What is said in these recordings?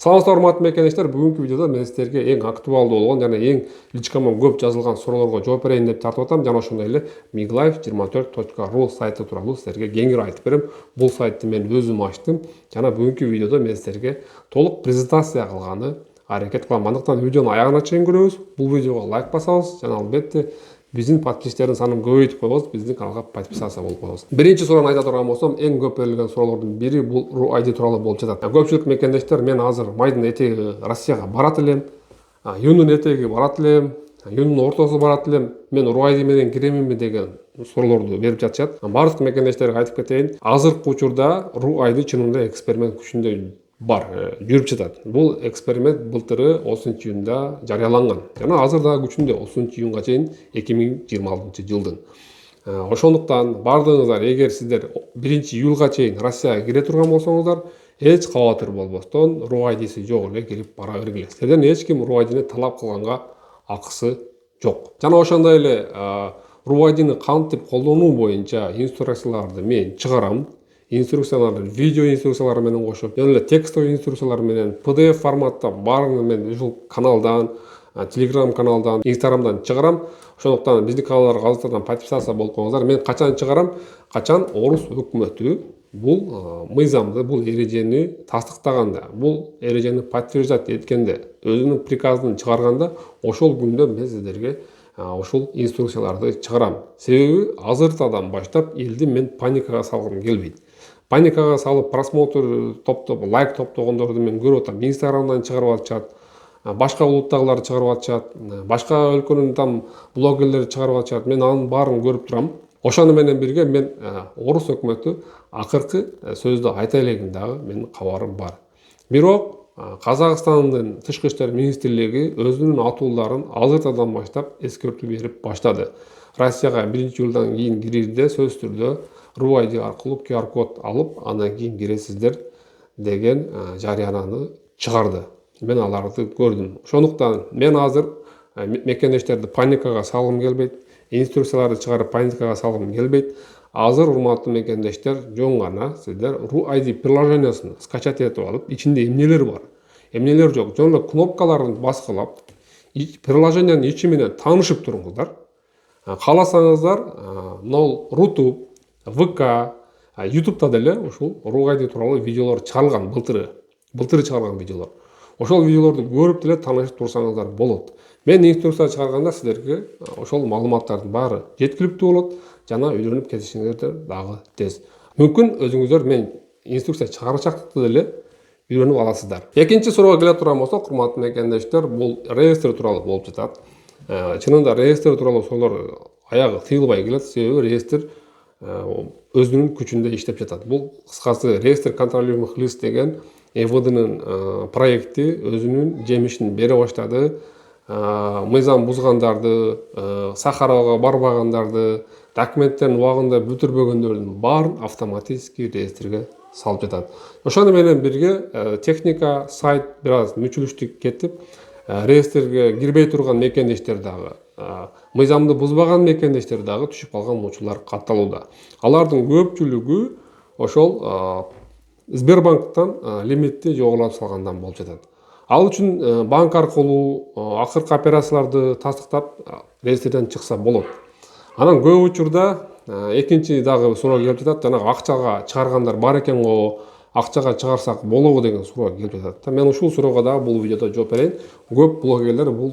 Саламатсыздар урматтуу мекендештер, бүгүнкү видеодо мен сиздерге эң актуалдуу болгон жана эң личкамон көп жазылган суроолорго жооп берейин деп тартып атам. Жана ошондой эле miglife24.ru сайты тууралуу сиздерге кеңири айтып берем. Бул сайтты мен өзүм ачтым жана бүгүнкү видеодо мен сиздерге толук презентация кылганы аракет кылам. Андыктан видеону аягына чейин көрөбүз. Бул видеого лайк басабыз жана албетте биздин подписчиктердин санын көбөйтүп коебуз, биздин каналга подписация болуп коебуз. Биринчи суроону айта турган болсом, эң көп берилген суроолордун бири бул RU-ID тууралуу болуп жатат. Көпчүлүк мекендештер мен азыр майдын этеги Россияга барат элем, июндун этеги барат элем, июндун ортосу барат элем, мен RU-ID менен киреминби деген суроолорду берип жатышат. Бардык мекендештерге айтып кетейин, азыркы учурда RU-ID чынында эксперимент күчүндө бар, жүрүп жатат. Бул эксперимент былтыры 30-июнда жарыяланган. Жана азыр дагы күчүндө 30-июнга чейин 2026-жылдын. Ошондуктан бардыгыңыздар, эгер сиздер 1-июлга чейин Россияга кире турган болсоңуздар, эч кабатыр болбостон RU-IDси жок эле кирип бара бергиле. Сиздерден эч ким RU-IDни талап кылганга акысы жок. Жана ошондой эле RU-IDни кантип колдонуу боюнча инструкцияларды мен чыгарам. Инструкцияларды видео инструкциялары менен кошуп, жана эле текстовый инструкциялар менен PDF форматта баарын мен ушул каналдан, Telegram каналдан, Instagramдан чыгарам. Ошондуктан биздин каналдарга азыртадан подписация болуп коюңуздар. Мен качан чыгарам? Качан орус өкмөтү бул мыйзамды, бул эрежени тастыктаганда, бул эрежени подтверждать эткенде, өзүнүн приказын чыгарганда, ошол күндө мен сиздерге ошол инструкцияларды чыгарам. Себеби азыртадан баштап элди мен паникага салгым келбейт. Паникага салып просмотр топтоп, лайк топтогондорду мен көрүп атам. Инстаграмдан чыгарып атышат, башка улуттагылар чыгарып атышат, башка өлкөнүн там блогерлери чыгарып атышат. Мен анын баарын көрүп турам. Ошону менен бирге мен орус өкмөтү акыркы сөздү айта элегин дагы менин кабарым бар. Бирок Казакстандын тышкы иштер министрлиги өзүнүн атууларын азыртадан баштап эскертүү берип баштады. Россияга 1-июлдан кийин кирерде сөзсүз түрдө RU-ID аркылуу QR код алып, андан кийин киресиздер деген жарыянаны чыгарды. Мен аларды көрдүм. Ошондуктан мен азыр мекендештерди паникага салгым келбейт, инструкцияларды чыгарып паникага салгым келбейт. Азыр урматтуу мекендештер, жөн гана сиздер RU-ID приложениясын скачать этип алып, ичинде эмнелер бар, эмнелер жок, жөн эле кнопкаларын баскылап, приложениянын ичи менен таанышып туруңуздар. Кааласаңыздар, Рутуб, ВК, Ютубта деле ушул RU-ID тууралуу видеолор чыгарылган, былтыры чыгарылган видеолор. Ошол видеолорду көрүп деле таанышып турсаңыздар болот. Мен инструкция чыгарганда сиздерге ошол маалыматтардын баары жеткиликтүү болот жана үйлөнүп кетишиңиздер дагы тез. Мүмкүн өзүңүздөр мен инструкция чыгарачактыкты деле үйрөнүп аласыздар. Экинчи суроого келе турган болсок, урматтуу мекендештер, бул реестр тууралуу болуп жатат. Чынында реестр тууралуу суроолор аягы тыйылбай келет, себеби реестр өзүнүн күчүндө иштеп жатат. Бул кыскасы реестр контролируемых лиц деген МВДнын проекти өзүнүн жемишин бере баштады. Мыйзам бузгандарды, Сахарага барбагандарды, документтерин убагында бүтүрбөгөндөрдүн баарын автоматически реестрге салып жатат. Ошону менен бирге техника, сайт бир аз мүчүлүштүк кетип, реестрге кирбей турган мекендештер дагы, мыйзамды бузбаган мекендештер дагы түшүп калган учурлар катталууда. Алардын көпчүлүгү ошол Сбербанктан лимитти жогорулатып салгандан болуп жатат. Ал үчүн банк аркылуу акыркы операцияларды тастыктап реестрден чыкса болот. Анан көп учурда экинчи дагы суроо келип жатат, жанагы акчага чыгаргандар бар экен го, акчага чыгарсак болобу деген суроо келип жатат. Мен ушул суроого дагы бул видеодо жооп берейин. Көп блогерлер бул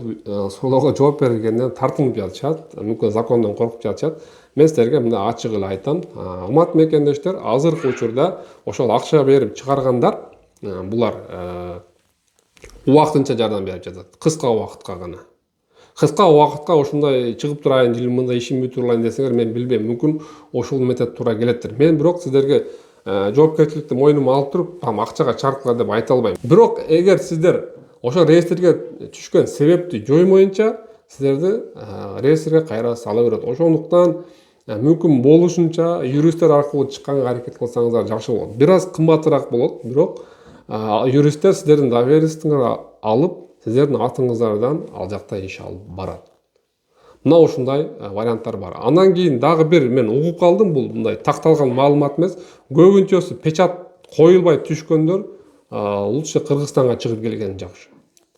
суроого жооп бергенден тартынып жатышат, мүмкүн закондон коркуп жатышат. Мен сиздерге мындай ачык эле айтам. Урматтуу мекендештер, азыркы учурда ошол акча берип чыгаргандар, булар убактынча жардам берип жатат. Кыска убакытка гана. Кыска убакытка ушундай чыгып турайын, мындай ишин бүтүрүп алайын десеңер, мен билбейм, мүмкүн ошол метод туура келеттир. Мен бирок сиздерге жоопкерчиликти мойнума алып туруп, там акчага чаркыла деп айта албайм. Бирок эгер сиздер ошол реестрге түшкөн себепти жоймоюнча, сиздерди реестрге кайра сала берет. Ошондуктан мүмкүн болушунча юристтер аркылуу чыкканга аракет кылсаңыздар жакшы болот. Бир аз кымбатыраак болот, бирок юристтер сиздердин доверенностьуңарга алып, сиздердин атыңыздардан ал жакта иш алып барат. Мына ушундай варианттар бар. Андан кийин дагы бир мен угуп калдым, бул мындай такталган маалымат эмес. Көбүнчөсү печат коюлбай түшкөндөр лучше Кыргызстанга чыгып келген жакшы.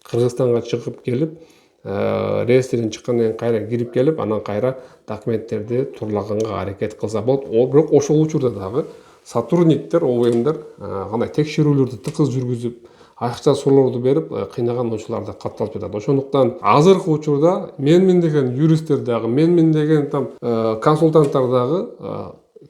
Кыргызстанга чыгып келип, рейстерден чыккандан кийин кайра кирип келип, анан кайра документтерди турлаганга аракет кылса болот. Бирок ошол учурда дагы сотрудниктер, ОВМдер кандай текшерүүлөрдү тыкыз жүргүзүп, акча суроолорду берип, кыйнаган учурлар да катталып жатат. Ошондуктан азыркы учурда менмин деген юристтер дагы, менмин деген там консультанттар дагы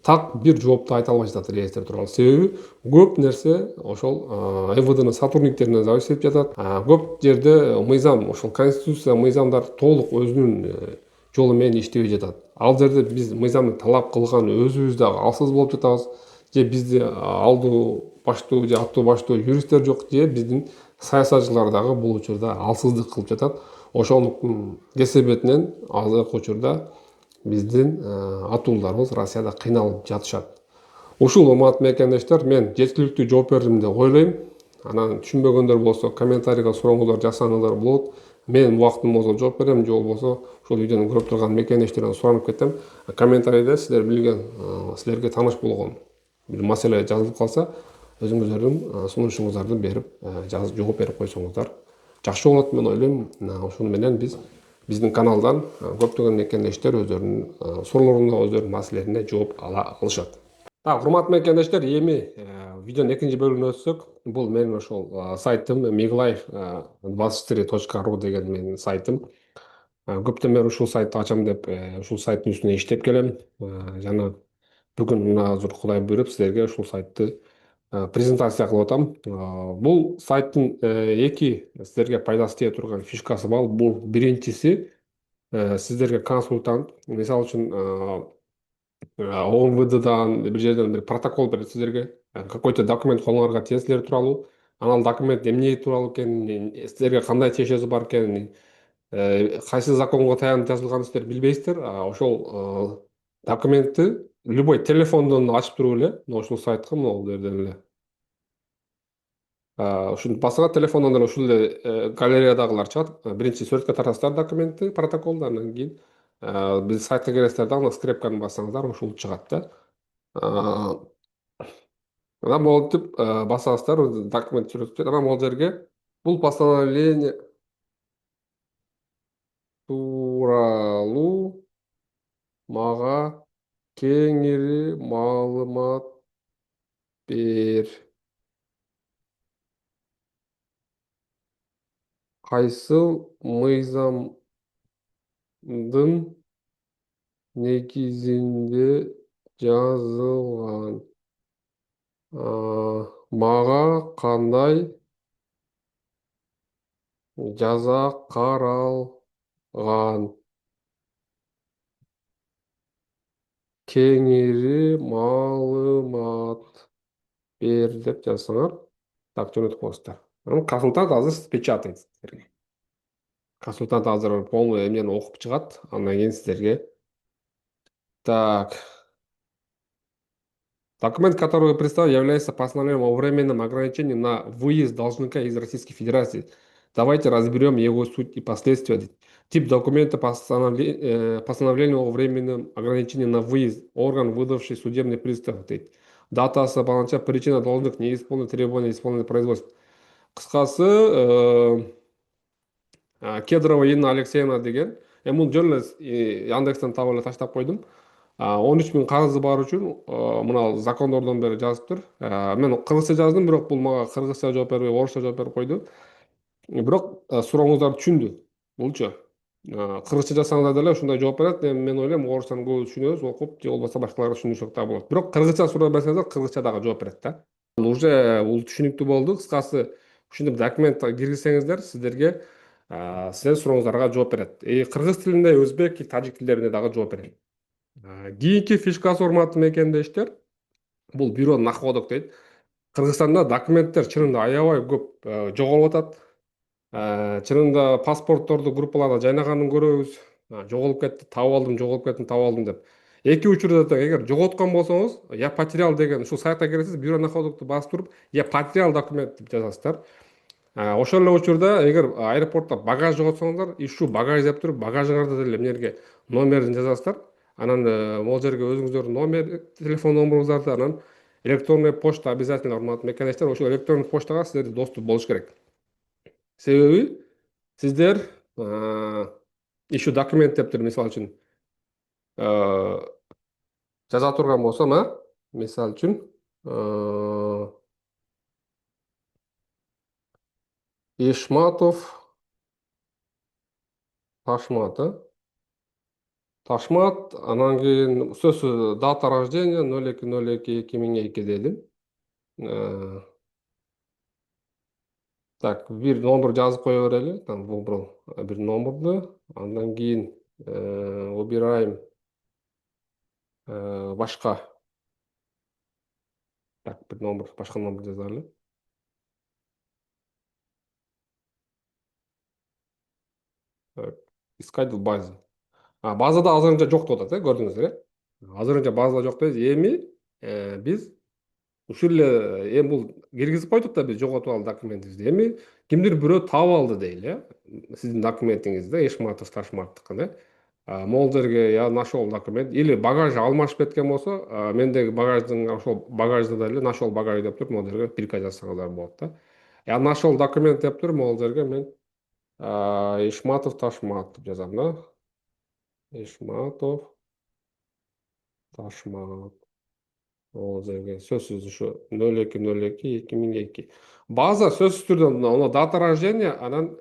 так бир жоопту айта албай жатат реестр тууралуу. Себеби көп нерсе ошол МВДнын сотрудниктерине зависить этип жатат. Көп жерде мыйзам, ошол конституция, мыйзамдар толук өзүнүн жолу менен иштебей жатат. Ал жерде биз мыйзамды талап кылган өзүбүз дагы алсыз болуп жатабыз. Же бизде алдуу баштуу же аттуу баштуу юристтер жок, же биздин саясатчылар дагы бул учурда алсыздык кылып жатат. Ошонун кесебетинен азыркы учурда биздин атууларыбыз Россияда кыйналып жатышат. Ушул урматтуу мекендештер, мен жеткиликтүү жооп бердим деп ойлойм. Анан түшүнбөгөндөр болсо комментарийге сурооңуздар жасаңыздар болот. Мен убактым болсо жооп берем, же болбосо ушул видеону көрүп турган мекендештерден суранып кетем. Комментарийде силер билген, силерге тааныш болгон бир маселе жазылып калса, өзүңүздөрдүн сунушуңуздарды берип, жооп берип койсоңуздар жакшы болот. Мен ойлойм, ошону менен биздин каналдан көптөгөн мекендештер өздөрүнүн суроолоруна, өздөрүнүн маселелерине жооп ала алышат. Так, урматтуу мекендештер, эми видеонун экинчи бөлүгүнө өтсөк, бул менин ошол сайтым miglife24.ru деген менин сайтым. Көптөн бери ушул сайтты ачам деп ушул сайттын үстүнө иштеп келем. Жана бүгүн мына азыр Кудай буйруп силерге ушул сайтты презентация кылып атам. Бул сайттын эки силерге пайдасы тие турган фишкасы бар. Бул биринчиси сиздерге консультант, мисалы үчүн ОМВДдан бир жерден бир протокол берет сиздерге, какой-то документ колуңарга тиет силер тууралуу. Анан ал документ эмне тууралуу экенин, силерге кандай тиешеси бар экенин, кайсы законго таянып жазылганын силер билбейсиздер. Ошол документти любой телефондон ачып туруп эле ушул сайтка, могул жерден эле ушуну бассаңар телефондон эле ушул эле галереядагылар чыгат. Биринчи сүрөткө тартасыздар документти, протоколду, анан кийин биз сайтка киресиздер да, ана скрепканы бассаңыздар ушул чыгат да. Анан монтип басасыздар, документ сүрөтүп, анан могул жерге бул постановление тууралуу мага кеңири маалымат бер. Кайсыл мыйзамдын негизинде жазылган? Мага кандай жаза каралган? Кеңири маалымат бер деп жазсаңар, так жөнөтүп коесуздар. Анан консультант азыр печатает силерге. Консультант азыр полный эмнени окуп чыгат, андан кийин силерге так. Документ, который вы представили, является постановлением о временном ограничении на выезд должника из Российской Федерации. Давайте разберем его суть и последствия. Тип документа постановление о временном ограничении на выезд. Орган, выдавший судебный пристав. Дата асабаланча, причина должник не исполнить требования исполнения производства. Кыскасы, Кедрова Инна Алексеевна деген. Бул жөн эле Яндекстен таап эле таштап койдум. 13 000 карызы бар үчүн мына закондордон бери жазыптыр. Мен кыргызча жаздым, бирок бул мага кыргызча жооп бербей, орусча жооп берип койду. Бирок сурооңуздарды түшүндү. Булчу кыргызча жазсаңыздар деле ушундай жооп берет. Мен ойлойм орусчаны көбү түшүнөбүз, окуп, же болбосо башкалар түшүнүшөк да болот. Бирок кыргызча суроо берсеңиздер, кыргызча дагы жооп берет да. Уже бул түшүнүктүү болду. Кыскасы, ушинтип документ киргизсеңиздер, сиздерге сиздердин сурооңуздарга жооп берет. Кыргыз тилинде, өзбек, тажик тилдеринде дагы жооп берет. Кийинки фишкасы, урматтуу мекендештер, бул бюро находок дейт. Кыргызстанда документтер чынында аябай көп жоголуп атат. Чынында паспортторду группаларда жайнаганын көрөбүз. Жоголуп кетти, таап алдым, жоголуп кеттим, таап алдым деп. Эки учурда да эгер жоготкон болсоңуз, я потерял деген ушул сайтка киресиз, бюро находокту басып туруп, я потерял документ деп жазасыздар. Ошол эле учурда эгер аэропортто багаж жоготсоңуздар, ищу багаж деп туруп, багажыңарда деле эмнерге номерин жазасыздар. Анан могул жерге өзүңүздөрдүн номер, телефон номеруңуздарды анан электронный почта обязательно, урматтуу мекендештер, ошол электрондук почтага силерде доступ болуш керек. Себеби сиздер иши документ деп туруп, мисалы үчүн жаза турган болсом, мисалы үчүн Ишматов Ташмат, Ташмат, анан кийин сөзсүз дата рождения 02.02.2002 дедим. Так, бир номер жазып кое берели. Там выбрал бир номерду. Андан кийин выбираем башка. Так, бир номер, башка номер жазалы. Так, искать в базе. Базада азырынча жок деп атат, көрдүңүздөр, азырынча базада жок дейбиз. Эми биз ушул эле эми бул киргизип койдук да, биз жоготуп алды документибизди. Эми кимдир бирөө таап алды дейли, сиздин документиңизди, Ишматов Ташматтыкын, могул жерге я нашел документ или багаж алмашып кеткен болсо, мендеги багаждын ошол багажда деле нашел багаж деп туруп могул жерге приказ жазсаңыздар болот да. Я нашел документ деп туруп могул жерге мен Ишматов Ташмат деп жазам да. Ишматов Ташмат. Ол жерге сөзсүз ушу 02.02.2002. База сөзсүз түрдө оно дата рождения, анан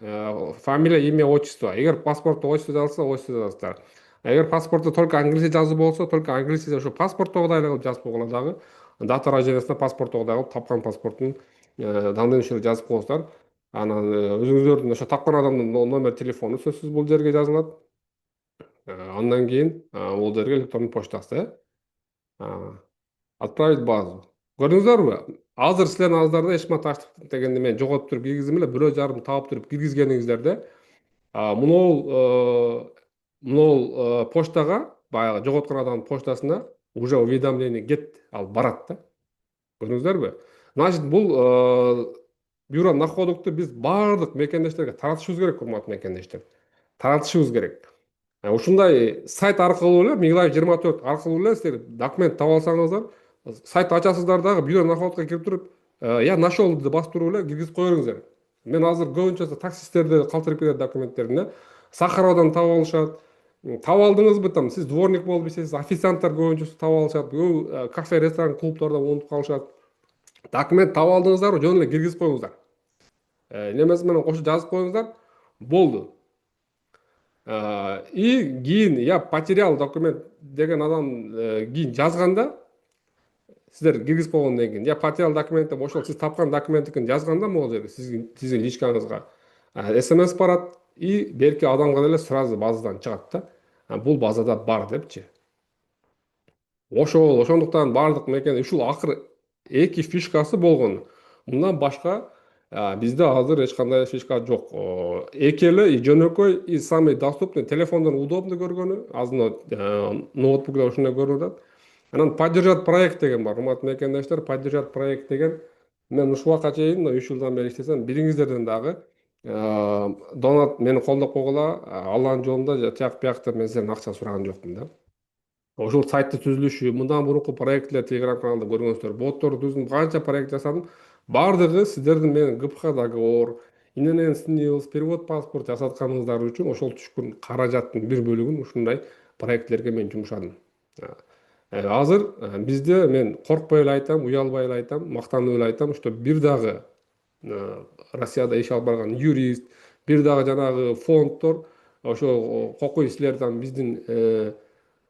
фамилия, имя, отчество. Эгер паспортто отчество жазылса, отчество жазасыздар. Эгер паспортто только англисче жазуу болсо, только англисче ошо паспорттогудай эле кылып жазып койгула дагы. Дата рождениясына паспорттогудай кылып тапкан паспорттун данный ушул жазып коесуздар. Анан өзүңүздөрдүн ошо тапкан адамдын номер телефону сөзсүз бул жерге жазылат. Андан кийин бул жерге электрондук почтасы. Отправить базу. Көрдүңүздөрбү? Азыр силердин ağızдарда Ишмат Таштык дегенди мен жоготуп туруп киргиздим эле, 1,5 таап туруп киргизгениңиздерде, мынол почтага, баягы жоготкон адамдын почтасына уже уведомление кет, ал барат да. Көрдүңүздөрбү? Значит, бул бюро находокту биз баардык мекендештерге таратышыбыз керек, урматтуу мекендештер. Таратышыбыз керек. Ушундай сайт аркылуу эле, Миглаев 24 аркылуу эле силер документ таап алсаңыздар, сайт ачасыздар дагы, бюро находка кирип туруп, я нашел деп басып туруп эле киргизип кое бериңиздер. Мен азыр көбүнчөсү таксисттерди калтырып кетет документтерин, Сахаровдон таап алышат. Таап алдыңызбы, там сиз дворник болуп иштейсиз, официанттар көбүнчөсү таап алышат, кафе, ресторан, клубдарда унутуп калышат. Документ таап алдыңыздарбы, жөн эле киргизип коюңуздар. Немеси менен кошуп жазып коюңуздар, болду. И кийин я потерял документ деген адам кийин жазганда, сиздер киргизип койгондон кийин, я потерял документ деп ошол сиз тапкан документикин жазганда, могул жерге сиздин личкаңызга смс барат, и берки адамга деле сразу базадан чыгат да. Бул базада бар депчи. Ошондуктан баардык мекен ушул акыры 2 фишкасы болгон. Мындан башка бизде азыр эч кандай фишка жок. Эки эле жөнөкөй и самый доступный, телефондон удобный көргөнү, азыр ноутбукта ушундай көрүнүп атат. Анан поддержать проект деген бар, урматтуу мекендештер, поддержать проект деген. Мен ушул убакка чейин 3 жылдан бери иштесем, бириңиздерден дагы донат мени колдоп койгула, Алланын жолунда тияк бияктан мен сиздерден акча сураган жокмун да. Ошол сайттын түзүлүшү, мындан мурунку проектлер Telegram каналда көргөнсүздөр, ботторду түздүм, канча проект жасадым. Баардыгы сиздердин менен ГПХ договор, инн СНИЛС, перевод паспорт жасатканыңыздар үчүн ошол түшкөн каражаттын бир бөлүгүн ушундай проектлерге мен жумшадым. Азыр бизде мен коркпой эле айтам, уялбай эле айтам, мактанып эле айтам, что бир дагы Россияда иш алып барган юрист, бир дагы жанагы фонддор ошо кокуй силер там бизге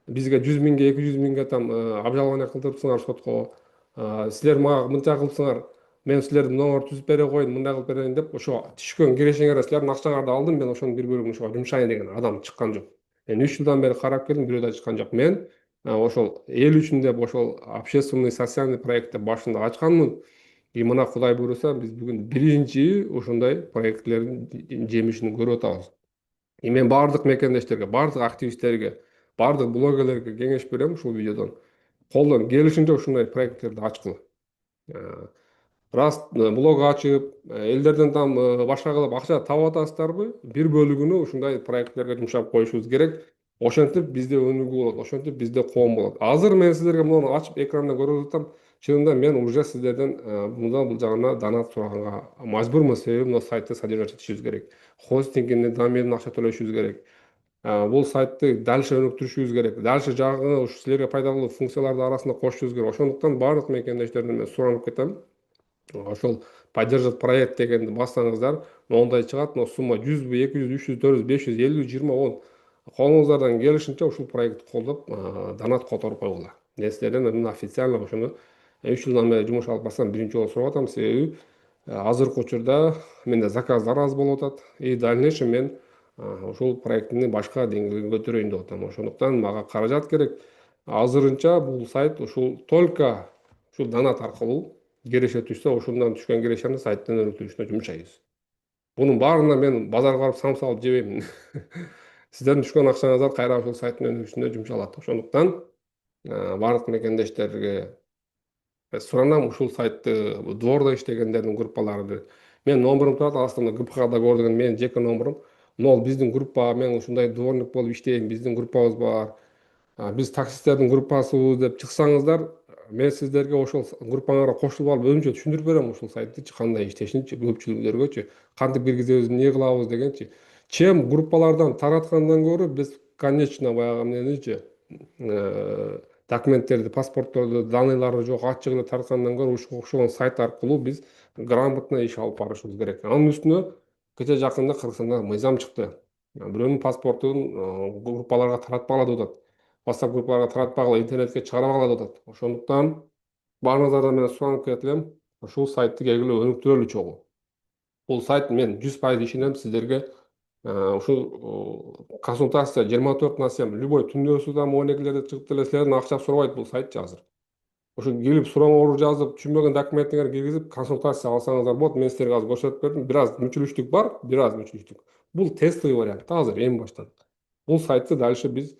100 миңге, 200 миңге там обжалование кылдырыпсыңар сотко, силер мага мынча кылыпсыңар, мен силердин номер түзүп бере коеюн, мындай кылып берейин деп, ошо түшкөн кирешеңерге силердин акчаңарды алдым, мен ошонун бир бөлүгүн ошого жумшайын деген адам чыккан жок. Мен 3 жылдан бери карап келдим, бирөө да чыккан жок. Мен ошол эл үчүн деп, ошол общественный социальный проектти башында ачканмын. И мына Кудай буйруса, биз бүгүн биринчи ушундай проектлердин жемишин көрүп атабыз. И мен баардык мекендештерге, баардык активисттерге, баардык блогерлерге кеңеш берем ушул видеодон. Колдон келишинче ушундай проекттерди ачкыла. Раз блог ачып, элдерден там башка кылып акча таап атасыздарбы, бир бөлүгүнү ушундай проекттерге жумшап коюшубуз керек. Ошентип бизде өнүгүү болот, ошентип бизде коом болот. Азыр мен сиздерге муну ачып экранда көрүп атам. чынында мен уже сіздерден мындан бұл жағына донат сұрағанға мажбурмын. Себебі мына сайтты содержать етішіміз керек, хостингіне доменіне ақша төлешіміз керек, бұл сайтты дальше өніктірішіміз керек, дальше жағы сіздерге пайдалы функцияларды арасында қосышымыз керек. Ошондуктан барлық мекендештерден мен суранып кетем, ошол поддержать проект дегенди бассаңыздар, мондай чыгат, но сумма 100 бі, 200, 300, 400, 500, 50, 20, 10 колуңуздардан келишинче ушул проектти колдоп донат которуп койгула. Мен силерден мына официально ошону 3 жылдан бери жумуш алып барсам биринчи жолу сурап атам. Себеби азыркы учурда менде заказдар аз болуп атат и в дальнейшем мен ушул проектини башка деңгээлге көтөрөйүн деп атам. Ошондуктан мага каражат керек. Азырынча бул сайт ушул только ушул донат аркылуу киреше түшсө, ушундан түшкөн кирешени сайттын өнүктүрүшүнө жумшайбыз. Бунун баарына мен базарга барып сам салып жебейм. Сиздердин түшкөн акчаңыздар кайра ушул сайттын өнүгүшүнө жумшалат. Ошондуктан барлык мекендештерге суранам ушул сайтты двордо иштегендердин группалары. Мен номерим турат, астында ГПХда кор деген менин жеке номерим. Нол биздин группа, мен ушундай дворник болуп иштейм, биздин группабыз бар. Биз таксисттердин группасыбыз деп чыксаңыздар, мен сиздерге ошол группаңарга кошулуп алып өзүмчө түшүндүрүп берем ушул сайттычы, кандай иштешинчи, көпчүлүктөргөчү, кантип киргизебиз, эмне кылабыз дегенчи. Чем группалардан тараткандан көрө биз конечно баягы эмненичи, документтерди, паспортторду, данныйлары жок ачык эле тарткандан көрө ушул сайт аркылуу биз грамотно иш алып барышыбыз керек. Анын үстүнө кече жакында Кыргызстанда мыйзам чыкты. Бирөөнүн паспортун группаларга таратпагыла деп атат. WhatsApp группаларга таратпагыла, интернетке чыгарбагыла деп атат. Ошондуктан баарыңыздардан мен суранып кетем, ушул сайтты келгиле өнүктүрөлү чогуу. Бул сайт мен 100% ишенем сиздерге. Ушул консультация 24/7, любой түндө да 12лерде чыгып деле силерден акча сурабайт бул сайтчы азыр. Ошо келип сурооңорду жазып, түшүнбөгөн документиңерди киргизип, консультация алсаңыздар болот. Мен силерге азыр көрсөтүп бердим. Бир аз мүчүлүштүк бар, бир аз мүчүлүштүк. Бул тестовый вариант азыр эми баштан. Бул сайтты дальше биз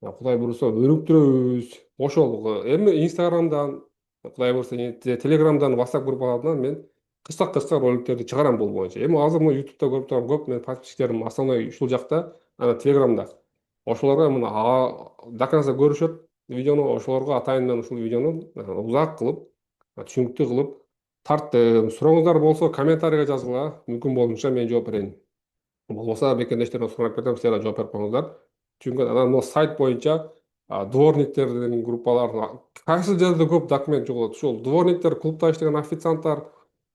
Кудай буйруса өнүктүрөбүз. Ошол эми Инстаграмдан, Кудай буйруса Телеграмдан, WhatsApp группаларынан мен кыска роликтерди чыгарам бул боюнча. Эми азыр мына YouTube'да көрүп турам көп менин подписчиктерим основной ушул жакта, анан Телеграмда. Ошолорго мына до конца көрүшөт видеону, ошолорго атайын мен ушул видеону узак кылып, түшүнүктүү кылып тарттым. Сурооңуздар болсо комментарийге жазгыла, мүмкүн болушунча мен жооп берейин. Болбосо мекендештерден сурап кетем, силер жооп берип коюңуздар. Чүнкү анан могу сайт боюнча дворниктердин группалары кайсы жерде көп документ жоголот. Ушул дворниктер, клубда иштеген официанттар,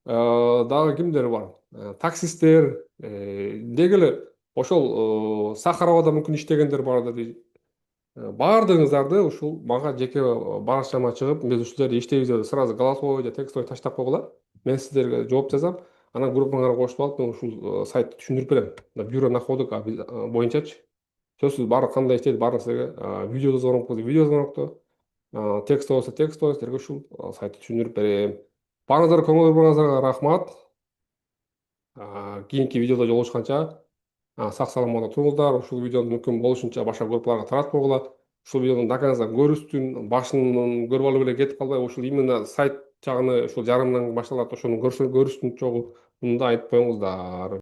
дагы кимдер бар? Таксисттер, деги эле ошол Сахаровада мүмкүн иштегендер бар да. Баардыгыңыздарды ушул мага жеке баракчама чыгып, биз ушул жерде иштейбиз деп сразу голосовой же текстовый таштап койгула. Мен сиздерге жооп жазам. Анан группаңарга кошулуп алып, мен ушул сайтты түшүндүрүп берем. Бюро находок боюнчачы. Сөзсүз баары кандай иштейт, баарын силерге видеодо звонок болсо видео звонокто, текстто болсо текстто силерге ушул сайтты түшүндүрүп берем. Баарыңыздарга көңүл бурууңуздарга рахмат. Кийинки видеодо жолугушканча сак саламатта туруңуздар. Ушул видеону мүмкүн болушунча башка группаларга таратып койгула. Ушул видеону до конца көрүштүн, башынан көрүп алып эле кетип калбай, ушул именно сайт жагыны ушул жарымдан башталат, ошону көрүштүн чогуу. Муну да айтып коюңуздар.